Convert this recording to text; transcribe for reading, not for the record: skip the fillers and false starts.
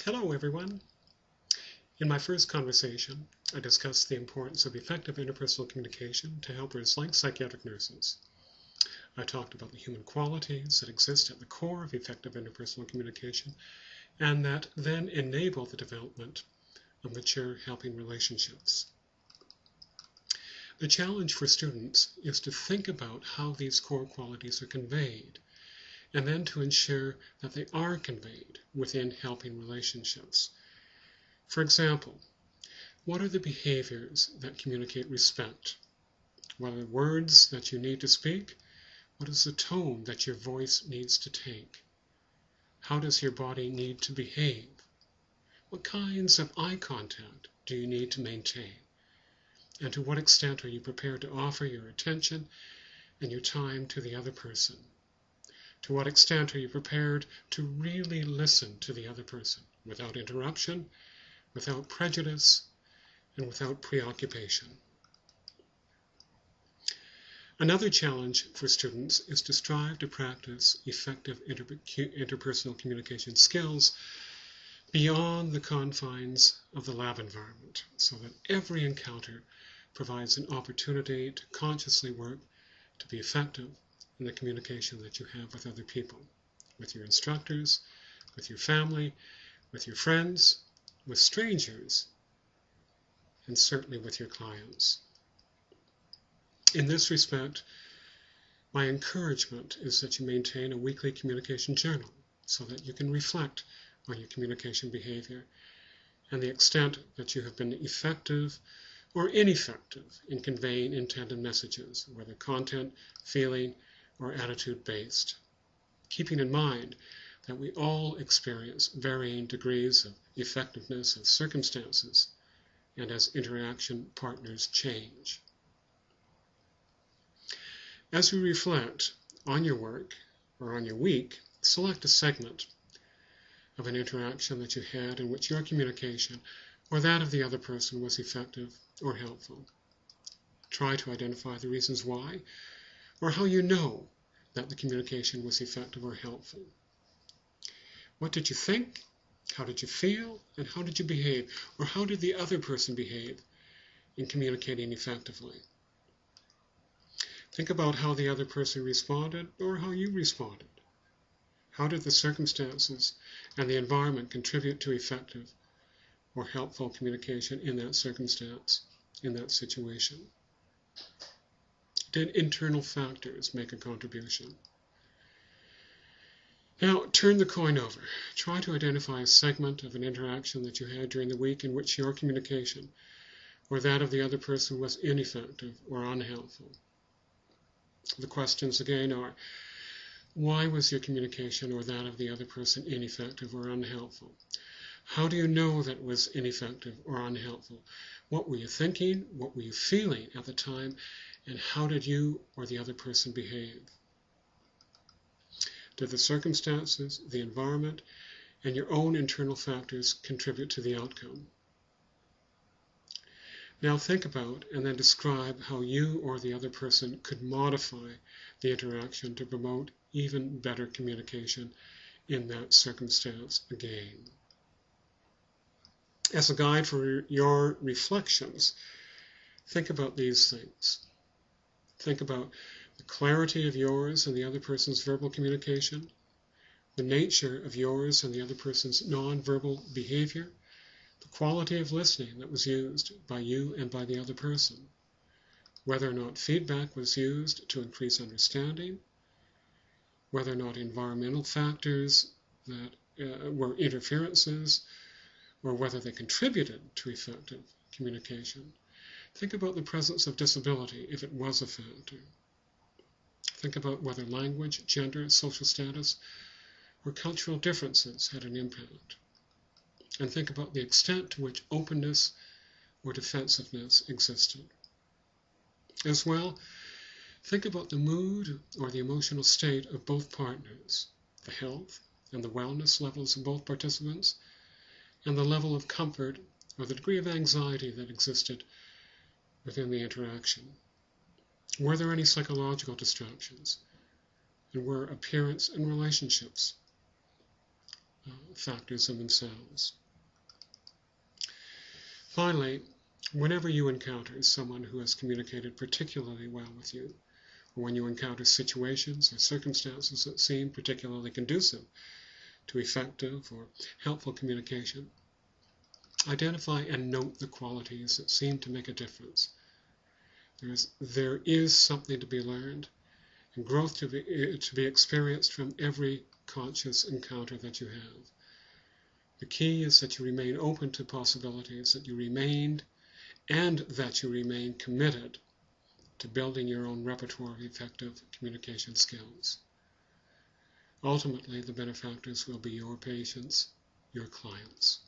Hello, everyone. In my first conversation, I discussed the importance of effective interpersonal communication to helpers like psychiatric nurses. I talked about the human qualities that exist at the core of effective interpersonal communication and that then enable the development of mature helping relationships. The challenge for students is to think about how these core qualities are conveyed and then to ensure that they are conveyed within helping relationships. For example, what are the behaviors that communicate respect? What are the words that you need to speak? What is the tone that your voice needs to take? How does your body need to behave? What kinds of eye contact do you need to maintain? And to what extent are you prepared to offer your attention and your time to the other person? To what extent are you prepared to really listen to the other person without interruption, without prejudice, and without preoccupation? Another challenge for students is to strive to practice effective interpersonal communication skills beyond the confines of the lab environment, so that every encounter provides an opportunity to consciously work to be effective in the communication that you have with other people, with your instructors, with your family, with your friends, with strangers, and certainly with your clients. In this respect, my encouragement is that you maintain a weekly communication journal so that you can reflect on your communication behavior and the extent that you have been effective or ineffective in conveying intended messages, whether content, feeling, or attitude-based, keeping in mind that we all experience varying degrees of effectiveness as circumstances and as interaction partners change. As you reflect on your work or on your week, select a segment of an interaction that you had in which your communication or that of the other person was effective or helpful. Try to identify the reasons why or how you know that the communication was effective or helpful. What did you think? How did you feel? And how did you behave? Or how did the other person behave in communicating effectively? Think about how the other person responded or how you responded. How did the circumstances and the environment contribute to effective or helpful communication in that circumstance, in that situation? Did internal factors make a contribution? Now, turn the coin over. Try to identify a segment of an interaction that you had during the week in which your communication or that of the other person was ineffective or unhelpful. The questions again are, why was your communication or that of the other person ineffective or unhelpful? How do you know that it was ineffective or unhelpful? What were you thinking? What were you feeling at the time? And how did you or the other person behave? Did the circumstances, the environment, and your own internal factors contribute to the outcome? Now think about and then describe how you or the other person could modify the interaction to promote even better communication in that circumstance again. As a guide for your reflections, think about these things. Think about the clarity of yours and the other person's verbal communication, the nature of yours and the other person's nonverbal behavior, the quality of listening that was used by you and by the other person, whether or not feedback was used to increase understanding, whether or not environmental factors that were interferences, or whether they contributed to effective communication. Think about the presence of disability, if it was a factor. Think about whether language, gender, social status, or cultural differences had an impact. And think about the extent to which openness or defensiveness existed. As well, think about the mood or the emotional state of both partners, the health and the wellness levels of both participants, and the level of comfort or the degree of anxiety that existed within the interaction. Were there any psychological distractions? And were appearance and relationships factors in themselves. Finally, whenever you encounter someone who has communicated particularly well with you, or when you encounter situations or circumstances that seem particularly conducive to effective or helpful communication, identify and note the qualities that seem to make a difference. There is something to be learned and growth to be experienced from every conscious encounter that you have. The key is that you remain open to possibilities, that you remain committed to building your own repertoire of effective communication skills. Ultimately, the benefactors will be your patients, your clients.